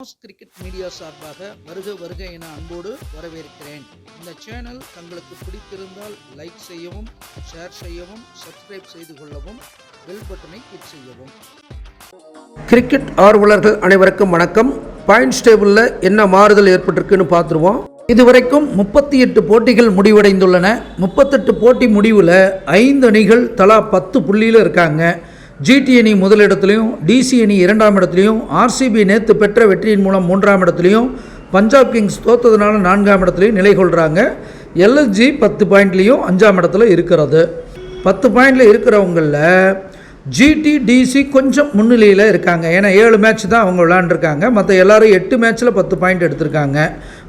Cricket media சார்பாக வருக வருக என அன்போடு வரவேற்கிறேன். இந்த சேனல் தங்களுக்கு பிடித்திருந்தால் லைக் செய்யவும், ஷேர் செய்யவும், சப்ஸ்கிரைப் செய்து கொள்ளவும், பெல் பட்டனை கிளிக் செய்யவும். கிரிக்கெட் ஆர்வலர்கள் அனைவருக்கும் வணக்கம். பாயிண்ட்ஸ் டேபிளில் என்ன மாறுதல் ஏற்பட்டிருக்குன்னு பார்த்துருவோம். இதுவரைக்கும் 38 போட்டிகள் முடிவடைந்துள்ளன. 38 போட்டி முடிவில் 5 அணிகள் தலா 10 புள்ளியில் இருக்காங்க. ஜிடி அணி முதலிடத்துலையும், டிசி அணி 2ஆம் இடத்துலையும், ஆர்சிபி நேற்று பெற்ற வெற்றியின் மூலம் 3ஆம் இடத்துலையும், பஞ்சாப் கிங்ஸ் தோற்றதுனால 4ஆம் இடத்துலையும் நிலை கொள்கிறாங்க. எல்எஸ்ஜி 10 பாயிண்ட்லேயும் 5ஆம் இடத்துல இருக்கிறது. 10 பாயிண்டில் இருக்கிறவங்களில் ஜிடி, டிசி கொஞ்சம் முன்னிலையில் இருக்காங்க. ஏன்னா 7 மேட்ச் தான் அவங்க விளாண்டுருக்காங்க. மற்ற எல்லோரும் 8 மேட்ச்சில் 10 பாயிண்ட் எடுத்திருக்காங்க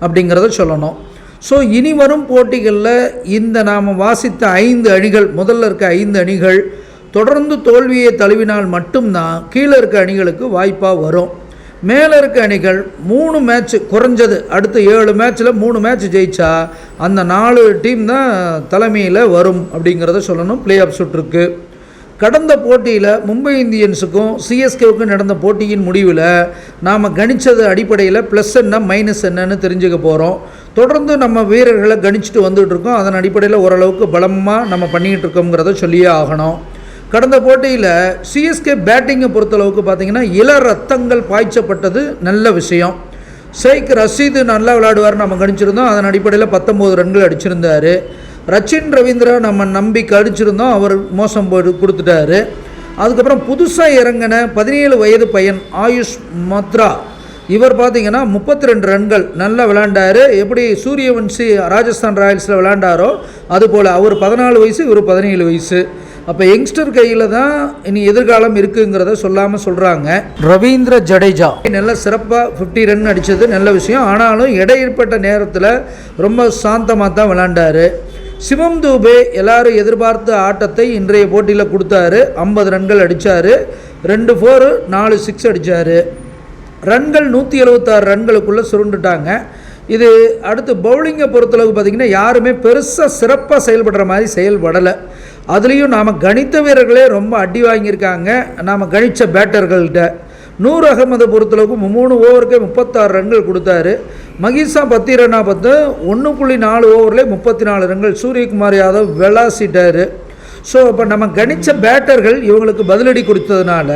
அப்படிங்கிறத சொல்லணும். ஸோ இனி வரும் போட்டிகளில் இந்த நாம் வாசித்த 5 அணிகள், முதல்ல இருக்க 5 அணிகள் தொடர்ந்து தோல்வியை தழுவினால் மட்டும்தான் கீழே இருக்க அணிகளுக்கு வாய்ப்பாக வரும். மேலே இருக்க அணிகள் 3 மேட்ச் குறைஞ்சது, அடுத்த 7 மேட்ச்சில் 3 மேட்ச் ஜெயிச்சா அந்த 4 டீம் தான் தலைமையில் வரும் அப்படிங்கிறத சொல்லணும். பிளே ஆஃப் சுற்றுக்கு கடந்த போட்டியில் மும்பை இந்தியன்ஸுக்கும் சிஎஸ்கேவுக்கும் நடந்த போட்டியின் முடிவில் நாம் கணித்தது அடிப்படையில் ப்ளஸ் என்ன மைனஸ் என்னன்னு தெரிஞ்சுக்க போகிறோம். தொடர்ந்து நம்ம வீரர்களை கணிச்சிட்டு வந்துகிட்டு இருக்கோம். அதன் அடிப்படையில் ஓரளவுக்கு பலமாக நம்ம பண்ணிக்கிட்டு இருக்கோங்கிறத சொல்லியே ஆகணும். கடந்த போட்டியில் சிஎஸ்கே பேட்டிங்கை பொறுத்தளவுக்கு பார்த்திங்கன்னா இள ரத்தங்கள் பாய்ச்சப்பட்டது நல்ல விஷயம். ஷேக் ரஷீது நல்லா விளையாடுவார் நம்ம கணிச்சிருந்தோம். அதன் அடிப்படையில் 19 ரன்கள் அடிச்சிருந்தார். ரச்சின் ரவீந்திரா நம்ம நம்பிக்கை அடிச்சிருந்தோம், அவர் மோசம் போட்டு கொடுத்துட்டாரு. அதுக்கப்புறம் புதுசாக இறங்கின 17 வயது பையன் ஆயுஷ் மத்ரா, இவர் பார்த்திங்கன்னா 32 ரன்கள் நல்லா விளையாண்டார். எப்படி சூரியவன்சி ராஜஸ்தான் ராயல்ஸில் விளையாண்டாரோ அதுபோல் அவர் 14 வயசு, இவர் 17 வயசு. அப்போ யங்ஸ்டர் கையில் தான் இனி எதிர்காலம் இருக்குங்கிறத சொல்லாமல் சொல்கிறாங்க. ரவீந்திர ஜடேஜா நல்லா சிறப்பாக 50 ரன் அடித்தது நல்ல விஷயம். ஆனாலும் இடைப்பட்ட நேரத்தில் ரொம்ப சாந்தமாக தான் விளையாண்டார். சிவம் தூபே எல்லாரும் எதிர்பார்த்த ஆட்டத்தை இன்றைய போட்டியில் கொடுத்தாரு. 50 ரன்கள் அடித்தார், 2 4 4 6 அடித்தார். ரன்கள் 176 ரன்களுக்குள்ளே சுருண்டுட்டாங்க. இது அடுத்து பவுலிங்கை பொறுத்தளவுக்கு பார்த்திங்கன்னா யாருமே பெருசாக சிறப்பாக செயல்படுற மாதிரி செயல்படலை. அதுலேயும் நாம் கணித்த வீரர்களே ரொம்ப அடி வாங்கியிருக்காங்க நாம் கணித்த பேட்டர்கள்கிட்ட. நூர் அகமதை பொறுத்தளவுக்கு 3 ஓவருக்கே 36 ரன்கள் கொடுத்தாரு. மகிஷா 10 ரன்னா 1.4 ஓவரில் 34 ரன்கள். சூரியகுமார் யாதவ் விளாசிட்டார். ஸோ இப்போ நம்ம கணித்த பேட்டர்கள் இவங்களுக்கு பதிலடி கொடுத்ததுனால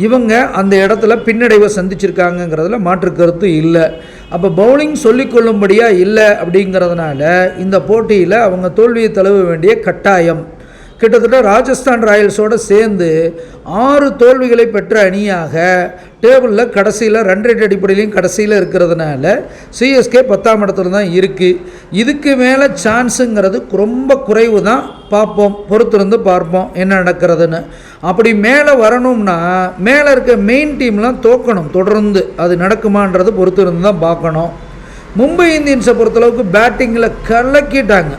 இவங்க அந்த இடத்துல பின்னடைவை சந்திச்சிருக்காங்கங்கிறதுல மாற்று கருத்து இல்லை. அப்போ பவுலிங் சொல்லிக்கொள்ளும்படியாக இல்லை அப்படிங்கிறதுனால இந்த போட்டியில் அவங்க தோல்வியை தழுவ வேண்டிய கட்டாயம். கிட்டத்தட்ட ராஜஸ்தான் ராயல்ஸோடு சேர்ந்து 6 தோல்விகளை பெற்ற அணியாக டேபிளில் கடைசியில் ரன் ரேட் அடிப்படையிலையும் கடைசியில் இருக்கிறதுனால சிஎஸ்கே 10ஆம் இடத்துல தான் இருக்குது. இதுக்கு மேலே சான்ஸுங்கிறது ரொம்ப குறைவு தான். பார்ப்போம், பொறுத்திருந்து பார்ப்போம் என்ன நடக்கிறதுன்னு. அப்படி மேலே வரணும்னா மேலே இருக்க மெயின் டீம்லாம் தோக்கணும் தொடர்ந்து. அது நடக்குமான்றது பொறுத்திருந்து தான் பார்க்கணும். மும்பை இந்தியன்ஸை பொறுத்தளவுக்கு பேட்டிங்கில் கலக்கிட்டாங்க.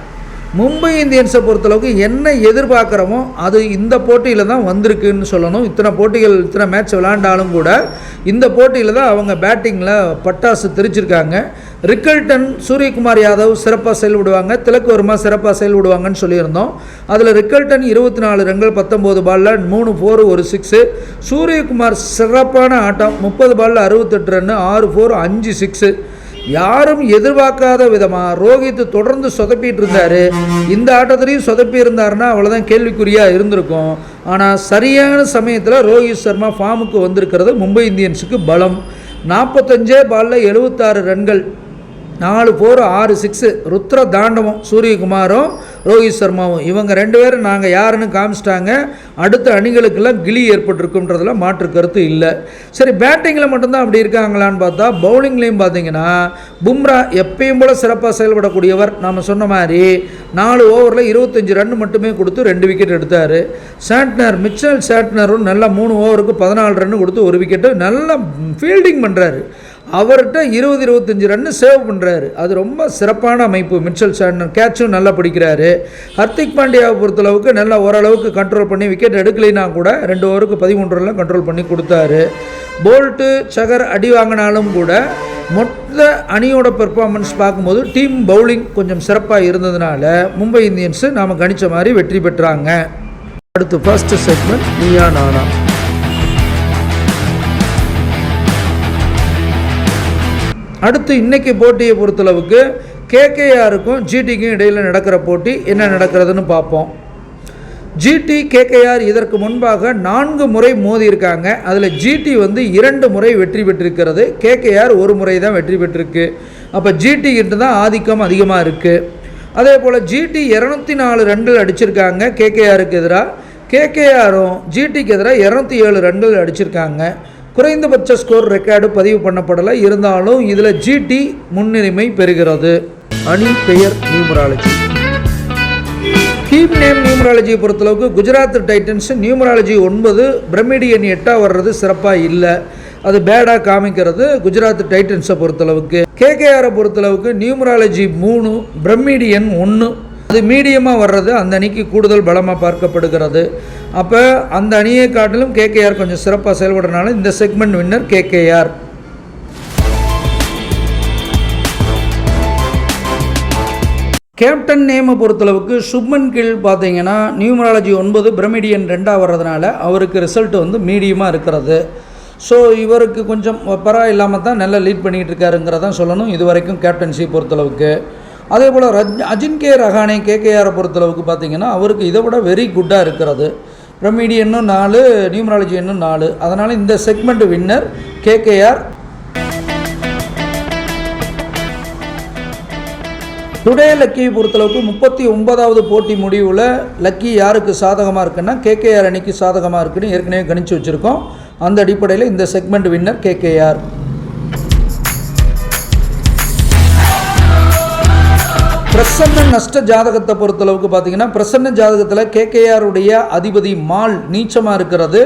மும்பை இந்தியன்ஸை பொறுத்தளவுக்கு என்ன எதிர்பார்க்குறோமோ அது இந்த போட்டியில் தான் வந்திருக்குன்னு சொல்லணும். இத்தனை போட்டிகள், இத்தனை மேட்ச் விளையாண்டாலும் கூட இந்த போட்டியில் தான் அவங்க பேட்டிங்கில் பட்டாசு தெரிச்சிருக்காங்க. ரிக்கல்டன், சூரியகுமார் யாதவ் சிறப்பாக செயல்படுவாங்க, திலக் வர்மா சிறப்பாக செயல்படுவாங்கன்னு சொல்லியிருந்தோம். அதில் ரிக்கல்டன் 24 ரன்கள் 19 பாலில் 3 4 1 6. சூரியகுமார் சிறப்பான ஆட்டம், 30 பாலில் 68 ரன்னு, 6 4 5 6. யாரும் எதிர்பார்க்காத விதமாக ரோஹித் தொடர்ந்து சொதப்பிட்டு இருந்தார். இந்த ஆட்டத்திலையும் சொதப்பி இருந்தாருன்னா அவ்வளோதான் கேள்விக்குறியாக இருந்திருக்கும். ஆனால் சரியான சமயத்தில் ரோஹித் சர்மா ஃபார்முக்கு வந்திருக்கிறது மும்பை இந்தியன்ஸுக்கு பலம். 45 பாலில் 76 ரன்கள், 4 4 6 6. ருத்ர தாண்டவம் சூரியகுமாரும் ரோஹித் சர்மாவும் இவங்க 2 பேரும் நாங்கள் யாருன்னு காமிச்சிட்டாங்க. அடுத்த அணிகளுக்கெல்லாம் கிளி ஏற்பட்டிருக்குன்றதில் மாற்று கருத்து இல்லை. சரி, பேட்டிங்கில் மட்டும்தான் அப்படி இருக்காங்களான்னு பார்த்தா பவுலிங்லேயும் பார்த்தீங்கன்னா பும்ரா எப்பயும் போல் சிறப்பாக செயல்படக்கூடியவர். நாம் சொன்ன மாதிரி 4 ஓவரில் 25 ரன் மட்டுமே கொடுத்து 2 விக்கெட் எடுத்தார். சாட்னர், மிச்சல் சாட்னரும் நல்லா 3 ஓவருக்கு 14 ரன்னு கொடுத்து 1 விக்கெட்டு. நல்லா ஃபீல்டிங் பண்ணுறாரு. அவர்கிட்ட 20-25 ரன்னு சேவ் பண்ணுறாரு. அது ரொம்ப சிறப்பான அமைப்பு. மிச்சல் சாட்னர் கேட்சும் நல்லா பிடிக்கிறாரு. ஹர்திக் பாண்டியாவை பொறுத்தளவுக்கு நல்லா ஓரளவுக்கு கண்ட்ரோல் பண்ணி விக்கெட் எடுக்கலைன்னா கூட 2 ஓவருக்கு 13 ரன்லாம் கண்ட்ரோல் பண்ணி கொடுத்தாரு. போல்ட்டு, சகர் அடி வாங்கினாலும் கூட மொத்த அணியோட பெர்ஃபார்மன்ஸ் பார்க்கும்போது டீம் பவுலிங் கொஞ்சம் சிறப்பாக இருந்ததுனால மும்பை இந்தியன்ஸு நாம் கணித்த மாதிரி வெற்றி பெற்றாங்க. அடுத்து ஃபர்ஸ்ட் செக்மெண்ட் நீயா நானா. அடுத்து இன்றைக்கி போட்டியை பொறுத்தளவுக்கு கேகேஆருக்கும் ஜிடிக்கும் இடையில் நடக்கிற போட்டி என்ன நடக்கிறதுன்னு பார்ப்போம். ஜிடி கேகேஆர் இதற்கு முன்பாக 4 முறை மோதி இருக்காங்க. அதில் ஜிடி 2 முறை வெற்றி பெற்றிருக்கிறது, கேகேஆர் 1 முறை தான் வெற்றி பெற்றிருக்கு. அப்போ ஜிடிக்கிட்ட தான் ஆதிக்கம் அதிகமாக இருக்குது. அதே போல் ஜிடி 204 ரன்கள் அடிச்சிருக்காங்க கேகேஆருக்கு எதிராக, கேகேஆரும் ஜிடிக்கு எதிராக 207 ரன்கள் அடிச்சிருக்காங்க. குறைந்தபட்ச ஸ்கோர் ரெக்கார்டு பதிவு பண்ணப்படலை, இருந்தாலும் இதில் ஜிடி முன்னுரிமை பெறுகிறது. அணி பெயர் நியூமராலஜி. டீம் நேம் நியூமராலஜியை பொறுத்தளவுக்கு குஜராத் டைட்டன்ஸ் நியூமராலஜி 9, பிரமிடியன் 8 வர்றது சிறப்பாக இல்லை, அது பேடாக காமிக்கிறது குஜராத் டைட்டன்ஸை பொறுத்தளவுக்கு. கேகேஆரை பொறுத்தளவுக்கு நியூமராலஜி 3, பிரமிடியன் 1, அது மீடியமாக வர்றது அந்த அணிக்கு கூடுதல் பலமாக பார்க்கப்படுகிறது. அப்போ அந்த அணியை காட்டிலும் கேகேஆர் கொஞ்சம் சிறப்பாக செயல்படுறதுனால இந்த செக்மெண்ட் வின்னர் கேகேஆர். கேப்டன் நேமை பொறுத்தளவுக்கு சுப்மன் கில் பார்த்தீங்கன்னா நியூமராலஜி 9, பிரமிடியன் 2 வர்றதுனால அவருக்கு ரிசல்ட் மீடியமாக இருக்கிறது. ஸோ இவருக்கு கொஞ்சம் பரவாயில்லாமல் தான் நல்லா லீட் பண்ணிகிட்டு இருக்காருங்கிறதான் சொல்லணும் இது வரைக்கும் கேப்டன்சி பொறுத்தளவுக்கு. அதே போல் அஜின்கே ரஹானே கேகேஆரை பொறுத்தளவுக்கு பார்த்திங்கன்னா அவருக்கு இதை விட வெரி குட்டாக இருக்கிறது. பிரமிடியன்னும் 4, நியூமராலஜி 4, அதனால் இந்த செக்மெண்ட் வின்னர் கேகேஆர். டுடே லக்கியை பொறுத்தளவுக்கு 39வது போட்டி முடிவில் லக்கி யாருக்கு சாதகமாக இருக்குன்னா கேகேஆர் அணிக்கு சாதகமாக இருக்குன்னு ஏற்கனவே கணிச்சு வச்சுருக்கோம். அந்த அடிப்படையில் இந்த செக்மெண்ட் வின்னர் கேகேஆர். பிரசன்ன நஷ்ட ஜாதகத்தை பொறுத்தளவுக்கு பார்த்தீங்கன்னா பிரசன்ன ஜாதகத்தில் கேகேஆருடைய அதிபதி மால் நீச்சமாக இருக்கிறது,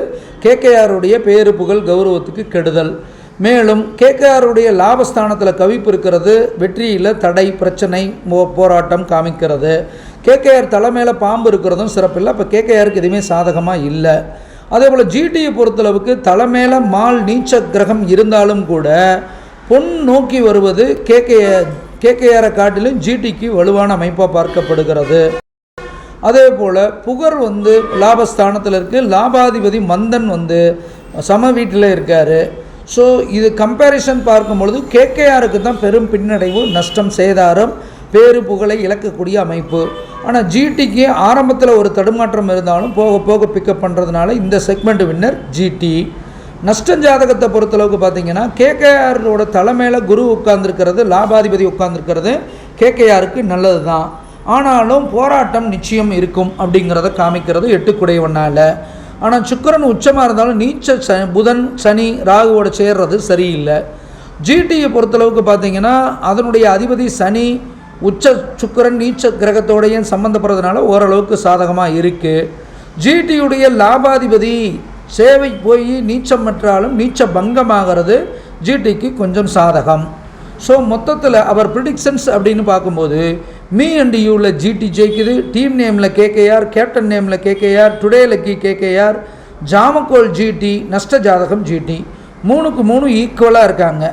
கேகேஆருடைய பேரு புகழ் கௌரவத்துக்கு கெடுதல். மேலும் கேகேஆருடைய லாபஸ்தானத்தில் கவிப்பு இருக்கிறது, வெற்றியில் தடை பிரச்சனை போராட்டம் காமிக்கிறது. கேகேஆர் தலைமையில் பாம்பு இருக்கிறதும் சிறப்பில்லை, அப்போ கேகேஆருக்கு எதுவுமே சாதகமாக இல்லை. அதே போல் ஜிடியை பொறுத்தளவுக்கு தலைமையில் மால் நீச்ச கிரகம் இருந்தாலும் கூட பொன் நோக்கி வருவது கேகேஆரை காட்டிலும் ஜிடிக்கு வலுவான அமைப்பாக பார்க்கப்படுகிறது. அதே போல் புகர் லாபஸ்தானத்தில் இருக்குது, லாபாதிபதி மந்தன் சம வீட்டில் இருக்கார். ஸோ இது கம்பேரிசன் பார்க்கும்பொழுது கேகேஆருக்கு தான் பெரும் பின்னடைவு, நஷ்டம், சேதாரம், பேரு புகழை இழக்கக்கூடிய அமைப்பு. ஆனால் ஜிடிக்கு ஆரம்பத்தில் ஒரு தடுமாற்றம் இருந்தாலும் போக போக பிக்கப் பண்ணுறதுனால இந்த செக்மெண்ட் வின்னர் ஜிடி. நஷ்ட ஜாதகத்தை பொறுத்தளவுக்கு பார்த்திங்கன்னா கேகேஆரோட தலைமையில் குரு உட்கார்ந்துருக்கிறது, லாபாதிபதி உட்கார்ந்துருக்கிறது கேகேஆருக்கு நல்லது தான். ஆனாலும் போராட்டம் நிச்சயம் இருக்கும் அப்படிங்கிறத காமிக்கிறது 8 குடையவனால். ஆனால் சுக்கிரன் உச்சமாக இருந்தாலும் நீச்ச புதன் சனி ராகுவோட சேர்றது சரியில்லை. ஜிடியை பொறுத்தளவுக்கு பார்த்திங்கன்னா அதனுடைய அதிபதி சனி உச்ச சுக்கிரன் நீச்ச கிரகத்தோடையும் சம்மந்தப்படுறதுனால ஓரளவுக்கு சாதகமாக இருக்குது. ஜிடியுடைய லாபாதிபதி சேவை போய் நீச்சம் பெற்றாலும் நீச்ச பங்கமாகிறது ஜிடிக்கு கொஞ்சம் சாதகம். ஸோ மொத்தத்தில் அவர் ப்ரிடிக்ஷன்ஸ் அப்படின்னு பார்க்கும்போது மீ அண்ட் யூவில் ஜிடி ஜெயிக்குது, டீம் நேமில் கேகேஆர், கேப்டன் நேமில் கேகேஆர், டுடே லக்கி கேகேஆர், ஜாமக்கோல் ஜிடி, நஷ்ட ஜாதகம் ஜிடி. 3க்கு 3 ஈக்குவலாக இருக்காங்க.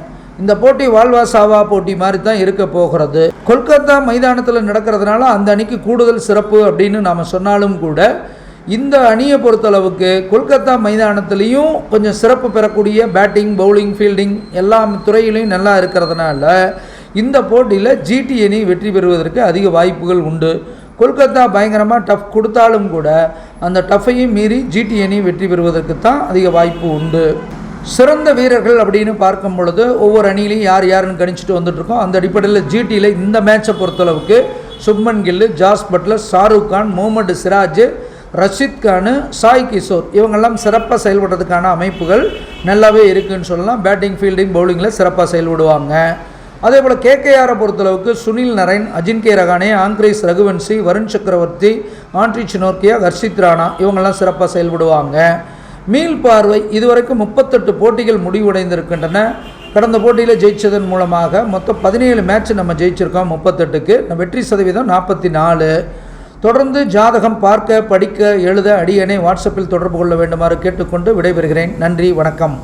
இந்த போட்டி வாழ்வா சாவா போட்டி மாதிரி தான் இருக்க போகிறது. கொல்கத்தா மைதானத்தில் நடக்கிறதுனால அந்த அணிக்கு கூடுதல் சிறப்பு அப்படின்னு நாம் சொன்னாலும் கூட இந்த அணியை பொறுத்தளவுக்கு கொல்கத்தா மைதானத்துலேயும் கொஞ்சம் சிறப்பு பெறக்கூடிய பேட்டிங், பவுலிங், ஃபீல்டிங் எல்லா துறையிலையும் நல்லா இருக்கிறதுனால இந்த போட்டியில் ஜிடி அணி வெற்றி பெறுவதற்கு அதிக வாய்ப்புகள் உண்டு. கொல்கத்தா பயங்கரமாக டஃப் கொடுத்தாலும் கூட அந்த டஃப்பையும் மீறி ஜிடி அணி வெற்றி பெறுவதற்கு தான் அதிக வாய்ப்பு உண்டு. சிறந்த வீரர்கள் அப்படின்னு பார்க்கும் பொழுது ஒவ்வொரு அணியிலையும் யார் யாருன்னு கணிச்சிட்டு வந்துட்டுருக்கோம். அந்த அடிப்படையில் ஜிடியில் இந்த மேட்சை பொறுத்தளவுக்கு சுப்மன் கில், ஜாஸ் பட்லர், ஷாருக் கான், முகமது சிராஜ், ரஷித் கான், சாய் கிஷோர் இவங்கெல்லாம் சிறப்பாக செயல்படுறதுக்கான அமைப்புகள் நல்லாவே இருக்குதுன்னு சொல்லலாம். பேட்டிங், ஃபீல்டிங், பவுலிங்கில் சிறப்பாக செயல்படுவாங்க. அதே போல் கேகேஆரை பொறுத்தளவுக்கு சுனில் நரைன், அஜின்கே ரஹானே, ஆங்கிரேஸ் ரகுவன்சி, வருண் சக்கரவர்த்தி, ஆண்ட்ரி சினோர்கியா, ஹர்ஷித் ராணா இவங்கெல்லாம் சிறப்பாக செயல்படுவாங்க. மீள் பார்வை இதுவரைக்கும் 38 போட்டிகள் முடிவடைந்திருக்கின்றன. கடந்த போட்டியில் ஜெயித்ததன் மூலமாக மொத்தம் 17 மேட்ச் நம்ம ஜெயிச்சிருக்கோம். 38க்கு வெற்றி சதவீதம் 44. தொடர்ந்து ஜாதகம் பார்க்க, படிக்க, எழுத அடியனை வாட்ஸ்அப்பில் தொடர்பு கொள்ள வேண்டுமாறு கேட்டுக்கொண்டு விடைபெறுகிறேன். நன்றி, வணக்கம்.